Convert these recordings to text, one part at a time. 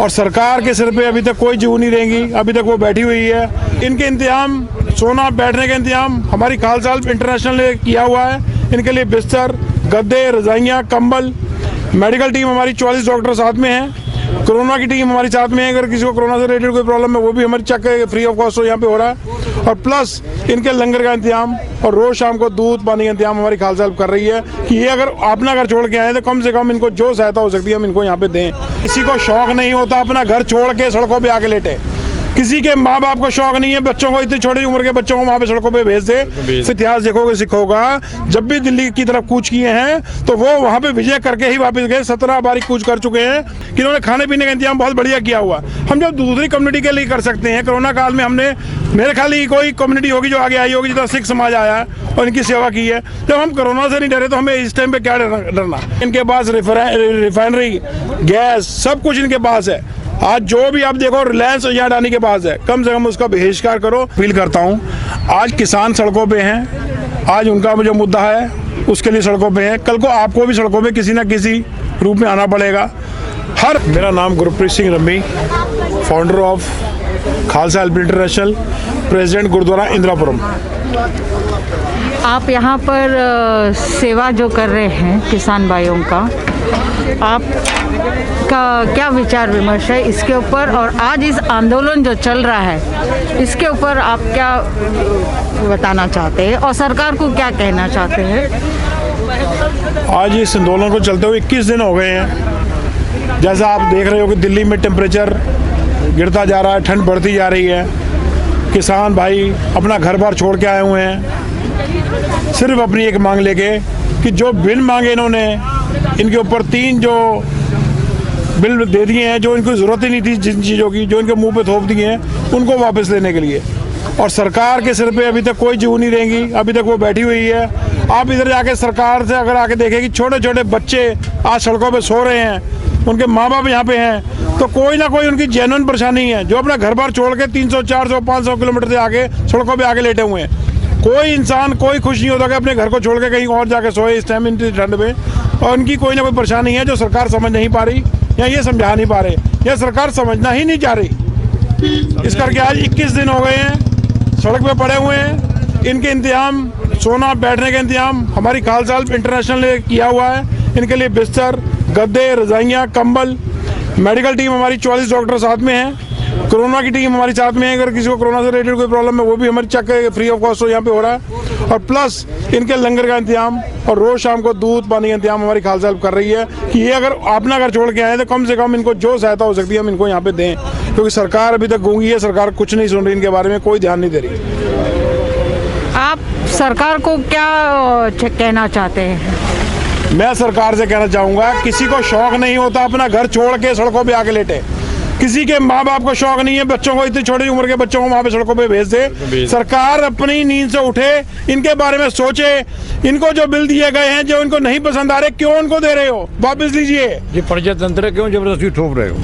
और सरकार के सिर पे अभी तक कोई जू नहीं रहेंगी। अभी तक वो बैठी हुई है। इनके इंतजाम, सोना बैठने का इंतजाम हमारी खालसा इंटरनेशनल ने किया हुआ है। इनके लिए बिस्तर, गद्दे, रजाइयाँ, कंबल, मेडिकल टीम हमारी 44 डॉक्टर साथ में हैं। कोरोना की टीम हमारी साथ में है। अगर किसी को कोरोना से रिलेटेड कोई प्रॉब्लम है वो भी हमारी चेक फ्री ऑफ कॉस्ट यहाँ पे हो रहा है। और प्लस इनके लंगर का इंतजाम और रोज शाम को दूध पानी का इंतजाम हमारी खालसा हेल्प कर रही है कि ये अगर अपना घर छोड़ के आए तो कम से कम इनको जो सहायता हो सकती है हम इनको यहाँ पे दें। किसी को शौक नहीं होता अपना घर छोड़ के सड़कों पे आके लेटे। किसी के माँ बाप को शौक नहीं है बच्चों को, इतनी छोटी उम्र के बच्चों को वहाँ पे सड़कों पे भेज दे। इतिहास देखोगे सीखोगा, जब भी दिल्ली की तरफ कूच किए हैं तो वो वहाँ पे विजय करके ही वापस गए। 17 बारी कूच कर चुके हैं कि इन्होंने खाने पीने का इंतजाम बहुत बढ़िया किया हुआ। हम जब दूसरी कम्युनिटी के लिए कर सकते हैं, कोरोना काल में हमने, मेरे ख्याल ही कोई कम्युनिटी होगी जो आगे आई होगी जितना सिख समाज आया और इनकी सेवा की है। जब हम कोरोना से नहीं डरे तो हमें इस टाइम पे क्या डरना। इनके पास रिफाइनरी, गैस, सब कुछ इनके पास है। आज जो भी आप देखो रिलायंस या अडानी के पास है, कम से कम उसका बहिष्कार करो। फील करता हूँ आज किसान सड़कों पे हैं, आज उनका जो मुद्दा है उसके लिए सड़कों पे हैं। कल को आपको भी सड़कों पे किसी न किसी रूप में आना पड़ेगा। मेरा नाम Gurpreet Singh Rummy, founder of Khalsa help international, president Gurdwara Indirapuram. आप यहाँ पर सेवा जो कर रहे हैं किसान भाइयों का, आपका क्या विचार विमर्श है इसके ऊपर, और आज इस आंदोलन जो चल रहा है इसके ऊपर आप क्या बताना चाहते हैं और सरकार को क्या कहना चाहते हैं? आज इस आंदोलन को चलते हुए 21 दिन हो गए हैं। जैसा आप देख रहे हो कि दिल्ली में टेम्परेचर गिरता जा रहा है, ठंड बढ़ती जा रही है। किसान भाई अपना घर बार छोड़ के आए हुए हैं सिर्फ अपनी एक मांग लेके कि जो बिल मांगे इन्होंने, इनके ऊपर 3 जो बिल दे दिए हैं जो इनको ज़रूरत ही नहीं थी, जिन चीज़ों की जो इनके मुंह पे थोप दिए हैं, उनको वापस लेने के लिए। और सरकार के सिर पे अभी तक कोई जू नहीं रहेंगी। अभी तक वो बैठी हुई है। आप इधर जाके सरकार से अगर आके देखें कि छोटे छोटे बच्चे आज सड़कों पे सो रहे हैं, उनके माँ बाप यहाँ पे हैं, तो कोई ना कोई उनकी जेन्युइन परेशानी है जो अपना घर बार छोड़ के 300, 400, 500 किलोमीटर से आगे सड़कों पे आके लेटे हुए हैं। कोई इंसान, कोई खुश नहीं होता कि अपने घर को छोड़ के कहीं और जाके सोए इस टाइम इतनी ठंड में। और उनकी कोई ना कोई परेशानी है जो सरकार समझ नहीं पा रही या ये समझा नहीं पा रहे या सरकार समझना ही नहीं चाह रही। इस करके आज 21 दिन हो गए हैं सड़क पे पड़े हुए हैं। इनके इंतजाम, सोना बैठने का इंतजाम हमारी खालसा इंटरनेशनल ने किया हुआ है। इनके लिए बिस्तर, गद्दे, रजाइयाँ, कंबल, मेडिकल टीम हमारी 44 डॉक्टर साथ में हैं। कोरोना की टीम हमारी साथ में है। अगर किसी को कोरोना से रिलेटेड कोई प्रॉब्लम है वो भी हमारी चेक फ्री ऑफ कॉस्ट यहाँ पे हो रहा है। और प्लस इनके लंगर का इंतजाम और रोज शाम को दूध पानी का इंतजाम हमारी खालसा हेल्प कर रही है कि ये अगर अपना घर छोड़ के आए तो कम से कम इनको जो सहायता हो सकती है हम इनको यहाँ पे दें। क्योंकि सरकार अभी तक गूंगी है, सरकार कुछ नहीं सुन रही, इनके बारे में कोई ध्यान नहीं दे रही। आप सरकार को क्या कहना चाहते हैं? मैं सरकार से कहना चाहूँगा, किसी को शौक नहीं होता अपना घर छोड़ के सड़कों पे आके लेटे। किसी के माँ बाप को शौक नहीं है बच्चों को, इतनी छोटी उम्र के बच्चों को वहाँ पे सड़कों पे भेज दे। सरकार अपनी नींद से उठे, इनके बारे में सोचे। इनको जो बिल दिए गए हैं जो इनको नहीं पसंद आ रहे, क्यों उनको दे रहे हो? वापस लीजिए। ये प्रजातंत्र है, क्यों जबरदस्ती थोप रहे हो?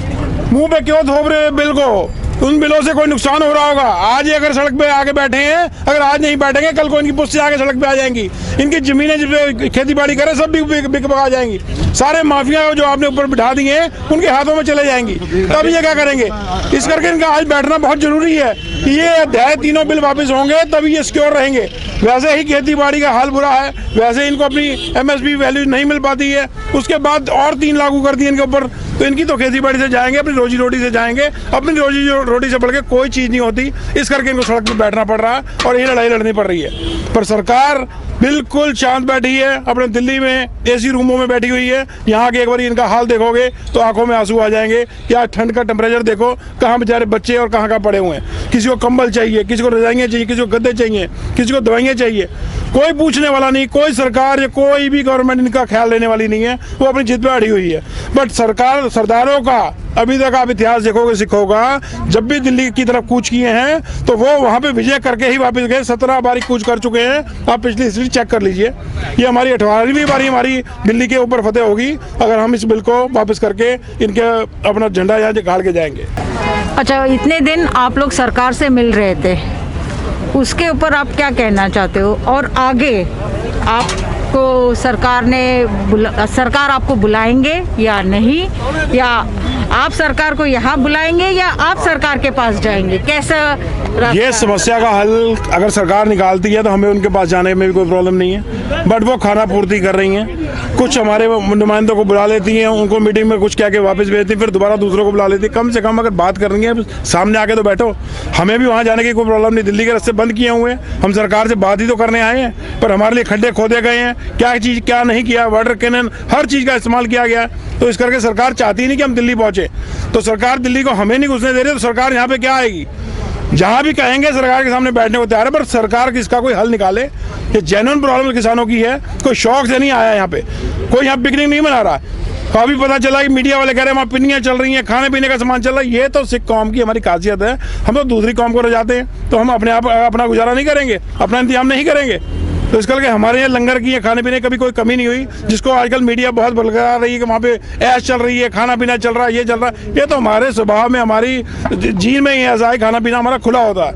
मुंह पे क्यों थोप रहे हो बिल को? उन बिलों से कोई नुकसान हो रहा होगा। आज ये अगर सड़क पे आके बैठे हैं, अगर आज नहीं बैठेंगे कल को इनकी पुश्ती आके सड़क पे आ जाएंगी। इनकी जमीनें जिस खेती बाड़ी करे सब भी बिक बका जाएंगी। सारे माफिया जो आपने ऊपर बिठा दिए हैं उनके हाथों में चले जाएंगी। तब ये क्या करेंगे? इस करके इनका आज बैठना बहुत जरूरी है कि ये अध्याय 3 बिल वापस होंगे तभी ये सिक्योर रहेंगे। वैसे ही खेती बाड़ी का हाल बुरा है, वैसे इनको अपनी MSP वैल्यू नहीं मिल पाती है। उसके बाद और 3 लागू कर दिए इनके ऊपर, तो इनकी तो खेती बाड़ी से जाएंगे, अपनी रोजी रोटी से जाएंगे। अपनी रोजी रोटी से बढ़ के कोई चीज़ नहीं होती। इस करके इनको सड़क पर बैठना पड़ रहा है और ये लड़ाई लड़नी पड़ रही है। पर सरकार बिल्कुल शांत बैठी है, अपने दिल्ली में AC रूमों में बैठी हुई है। यहाँ के एक बार इनका हाल देखोगे तो आंखों में आंसू आ जाएंगे। क्या ठंड का टेम्परेचर देखो, कहाँ बेचारे बच्चे और कहाँ पड़े हुए हैं। किसी को कंबल चाहिए, किसी को रजाइयाँ चाहिए, किसी को गद्दे चाहिए, किसी को दवाइयाँ चाहिए। कोई पूछने वाला नहीं, कोई सरकार या कोई भी गवर्नमेंट इनका ख्याल लेने वाली नहीं है। वो अपनी जिद पे अड़ी हुई है। बट सरकार, सरदारों का अभी तक आप इतिहास देखोगे सीखोगा, जब भी दिल्ली की तरफ कूच किए हैं तो वो वहाँ पे विजय करके ही वापस गए। 17 बारी कूच कर चुके हैं। आप पिछली हिस्ट्री चेक कर लीजिए। ये हमारी 18वीं बारी हमारी दिल्ली के ऊपर फतेह होगी अगर हम इस बिल को वापस करके इनके अपना झंडा यहाँ गाड़ के जाएंगे। अच्छा, इतने दिन आप लोग सरकार से मिल रहे थे, उसके ऊपर आप क्या कहना चाहते हो? और आगे आपको सरकार आपको बुलाएंगे या नहीं, या आप सरकार को यहाँ बुलाएंगे या आप सरकार के पास जाएंगे, कैसा ये समस्या का हल अगर सरकार निकालती है तो हमें उनके पास जाने में भी कोई प्रॉब्लम नहीं है, बट वो खाना पूर्ति कर रही हैं। कुछ हमारे नुमाइंदों को बुला लेती हैं, उनको मीटिंग में कुछ कह के वापस भेजती हैं, फिर दोबारा दूसरों को बुला लेती है। कम से कम अगर बात करनी है सामने आके तो बैठो। हमें भी वहाँ जाने की कोई प्रॉब्लम नहीं, दिल्ली के रास्ते बंद किए हुए हैं, हम सरकार से बात ही तो करने आए हैं, पर हमारे लिए खड्डे खोदे गए हैं। क्या चीज़ क्या नहीं किया, वाटर कैनन हर चीज़ का इस्तेमाल किया गया। तो इस करके सरकार चाहती नहीं कि हम दिल्ली पहुँचे। तो सरकार दिल्ली को हमें नहीं घुसने दे रही, तो सरकार यहाँ पे क्या आएगी? जहाँ भी कहेंगे सरकार के सामने बैठने को तैयार है, पर सरकार की इसका कोई हल निकाले। ये जेन्युइन प्रॉब्लम किसानों की है, कोई शौक से नहीं आया यहाँ पे, कोई यहाँ पिकनिक नहीं मना रहा। अभी पता चला कि मीडिया वाले कह रहे हैं वहाँ पिकनियाँ चल रही हैं, खाने पीने का सामान चल रहा है। ये तो सिख कौम की हमारी खासियत है, हम तो दूसरी कौम को रजाते हैं, तो हम अपने आप अपना गुजारा नहीं करेंगे, अपना इंतजाम नहीं करेंगे। तो इस करके हमारे यहाँ लंगर की खाने पीने कभी कोई कमी नहीं हुई, जिसको आजकल मीडिया बहुत बलकरा रही है कि वहाँ पे ऐश चल रही है, खाना पीना चल रहा है, ये चल रहा है। ये तो हमारे स्वभाव में, हमारी जीन में ही ऐसा है, खाना पीना हमारा खुला होता है।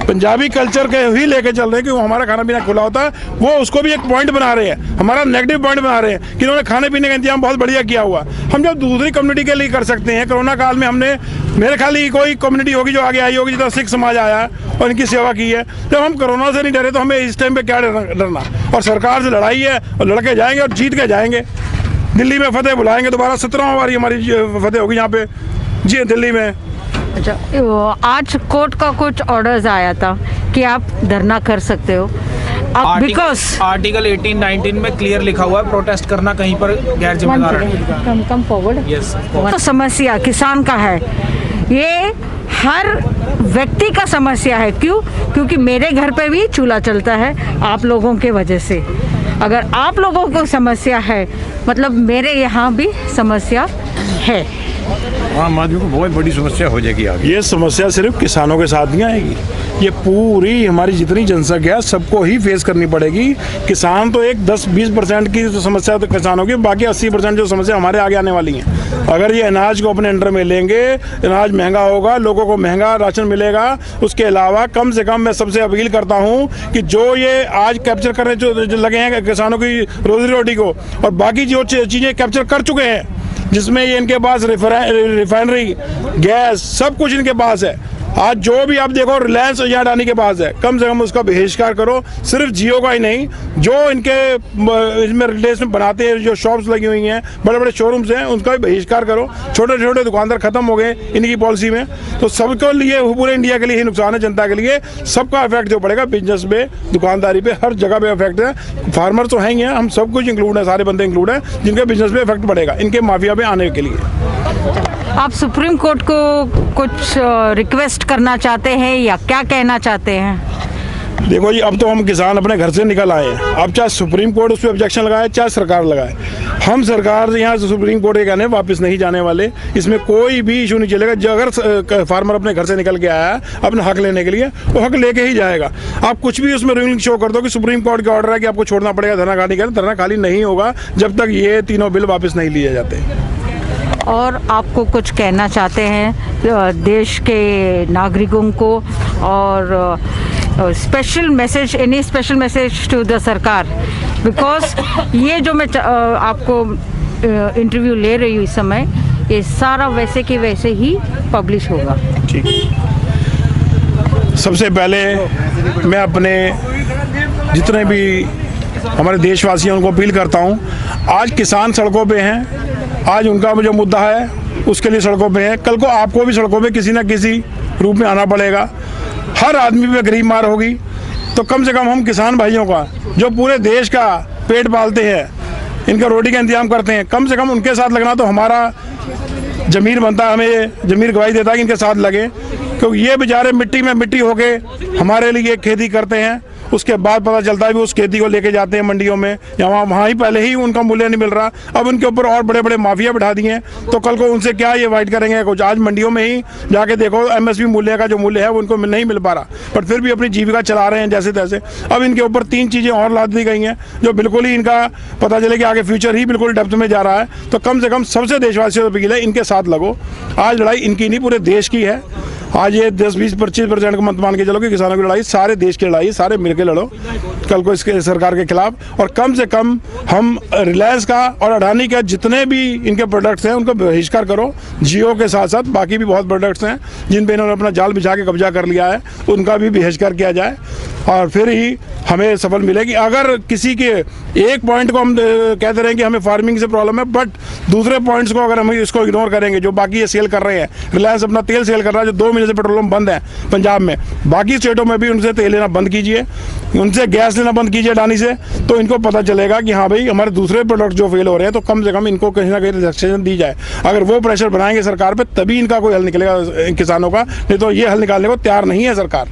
पंजाबी कल्चर के ही लेके चल रहे हैं कि वो हमारा खाना पीना खुला होता है। वो उसको भी एक पॉइंट बना रहे हैं, हमारा नेगेटिव पॉइंट बना रहे हैं कि इन्होंने खाने पीने का इंतजाम बहुत बढ़िया किया हुआ। हम जब दूसरी कम्युनिटी के लिए कर सकते हैं, कोरोना काल में हमने, मेरे ख्याल ही कोई कम्युनिटी होगी जो आगे आई होगी, जितना सिख समाज आया है और इनकी सेवा की है। जब हम कोरोना से नहीं डरे तो हमें इस टाइम पे क्या डरना। और सरकार से लड़ाई है और लड़के जाएंगे और जीत के जाएंगे। दिल्ली में फतेह बुलाएंगे, दोबारा 17वां बारी हमारी फतेह होगी यहाँ पे जी दिल्ली में। अच्छा, आज कोर्ट का कुछ ऑर्डर्स आया था कि आप धरना कर सकते हो, बिकॉज आर्टिकल 18-19 में क्लियर लिखा हुआ है प्रोटेस्ट करना कहीं पर गैर जिम्मेदार है। Come forward. यस, तो समस्या किसान का है, ये हर व्यक्ति का समस्या है। क्यों? क्योंकि मेरे घर पे भी चूल्हा चलता है आप लोगों के वजह से। अगर आप लोगों को समस्या है, मतलब मेरे यहाँ भी समस्या है। आम आदमी को बहुत बड़ी समस्या हो जाएगी आगे। ये समस्या सिर्फ किसानों के साथ नहीं आएगी, ये पूरी हमारी जितनी जनसंख्या है सबको ही फेस करनी पड़ेगी। किसान तो एक 10-20% की तो समस्या तो किसानों की, बाकी 80% जो समस्या हमारे आगे आने वाली हैं। अगर ये अनाज को अपने अंडर में लेंगे, अनाज महंगा होगा, लोगों को महंगा राशन मिलेगा। उसके अलावा कम से कम मैं सबसे अपील करता हूँ कि जो ये आज कैप्चर करने जो लगे हैं किसानों की रोजी रोटी को, और बाकी जो चीज़ें कैप्चर कर चुके हैं, जिसमें ये इनके पास रिफाइनरी, गैस, सब कुछ इनके पास है। आज जो भी आप देखो रिलायंस या अडानी के पास है, कम से कम उसका बहिष्कार करो। सिर्फ जियो का ही नहीं, जो इनके इसमें रिलेस में बनाते हैं, जो शॉप्स लगी हुई हैं, बड़े बड़े शोरूम्स हैं, उनका भी बहिष्कार करो। छोटे छोटे दुकानदार खत्म हो गए इनकी पॉलिसी में। तो सबके लिए, पूरे इंडिया के लिए ही नुकसान है, जनता के लिए सबका इफेक्ट जो पड़ेगा, बिजनेस पे, दुकानदारी पे, हर जगह पे इफेक्ट है। फार्मर तो हैं ही हैं, हम सब कुछ इंक्लूड है, सारे बंदे इंक्लूड हैं जिनके बिजनेस पे इफेक्ट पड़ेगा इनके माफिया पे आने के लिए। आप सुप्रीम कोर्ट को कुछ रिक्वेस्ट करना चाहते हैं या क्या कहना चाहते हैं? देखो जी, अब तो हम किसान अपने घर से निकल आए हैं। अब चाहे सुप्रीम कोर्ट उस पर ऑब्जेक्शन लगाए, चाहे सरकार लगाए, हम सरकार यहाँ से सुप्रीम कोर्ट के कहने वापस नहीं जाने वाले। इसमें कोई भी इशू नहीं चलेगा। जो अगर फार्मर अपने घर से निकल के आया है अपना हक लेने के लिए, वो हक लेके ही जाएगा। आप कुछ भी उसमें रूलिंग शो कर दो कि सुप्रीम कोर्ट का ऑर्डर है कि आपको छोड़ना पड़ेगा धरना खाली कर, धरना खाली नहीं होगा जब तक ये तीनों बिल वापस नहीं लिए जाते। और आपको कुछ कहना चाहते हैं देश के नागरिकों को, और special message, any special message to the सरकार? बिकॉज ये जो मैं आपको इंटरव्यू ले रही हूँ इस समय, ये सारा वैसे के वैसे ही पब्लिश होगा। ठीक। सबसे पहले मैं अपने जितने भी हमारे देशवासी हैं उनको अपील करता हूँ, आज किसान सड़कों पे हैं, आज उनका जो मुद्दा है उसके लिए सड़कों पे है। कल को आपको भी सड़कों पे किसी न किसी रूप में आना पड़ेगा। हर आदमी पे गरीब मार होगी। तो कम से कम हम किसान भाइयों का, जो पूरे देश का पेट पालते हैं, इनका रोटी का इंतजाम करते हैं, कम से कम उनके साथ लगना तो हमारा ज़मीर बनता है। हमें ज़मीर गवाही देता है कि इनके साथ लगे, क्योंकि ये बेचारे मिट्टी में मिट्टी होके हमारे लिए खेती करते हैं। उसके बाद पता चलता है भी उस खेती को लेके जाते हैं मंडियों में, या वहाँ ही पहले ही उनका मूल्य नहीं मिल रहा। अब उनके ऊपर और बड़े बड़े माफिया बैठा दिए हैं, तो कल को उनसे क्या ये वाइट करेंगे कुछ? आज मंडियों में ही जाके देखो, एमएसपी मूल्य का जो मूल्य है वो उनको नहीं मिल पा रहा, पर फिर भी अपनी जीविका चला रहे हैं जैसे तैसे। अब इनके ऊपर 3 चीज़ें और लाद दी गई हैं जो बिल्कुल ही इनका पता चले कि आगे फ्यूचर ही बिल्कुल डेप्थ में जा रहा है। तो कम से कम सबसे देशवासियों से अपील है, इनके साथ लगो। आज लड़ाई इनकी नहीं, पूरे देश की है। आज ये 10, 20, 25% का मत मान के चलो कि किसानों की लड़ाई सारे देश की लड़ाई, सारे मिलकर लड़ो कल को इसके सरकार के खिलाफ। और कम से कम हम रिलायंस का और अडानी का जितने भी इनके प्रोडक्ट्स हैं उनको बहिष्कार करो। जियो के साथ साथ बाकी भी बहुत प्रोडक्ट्स हैं जिन पे इन्होंने अपना जाल बिछा के कब्जा कर लिया है, उनका भी बहिष्कार किया जाए और फिर ही हमें सफल मिलेगी। अगर किसी के एक पॉइंट को हम कहते रहे कि हमें फार्मिंग से प्रॉब्लम है, बट दूसरे पॉइंट्स को अगर हम इसको इग्नोर करेंगे, जो बाकी ये सेल कर रहे हैं, रिलायंस अपना तेल सेल कर रहा है जो 2 महीने से पेट्रोल पंप बंद है पंजाब में, बाकी स्टेटों में भी उनसे तेल लेना बंद कीजिए, उनसे गैस लेना बंद कीजिए अडानी से, तो इनको पता चलेगा कि हाँ भाई हमारे दूसरे प्रोडक्ट जो फेल हो रहे हैं तो कम से कम इनको कहीं ना कहीं रिलैक्सेशन दी जाए। अगर वो प्रेशर बनाएंगे सरकार पे तभी इनका कोई हल निकलेगा किसानों का, नहीं तो ये हल निकालने को तैयार नहीं है सरकार।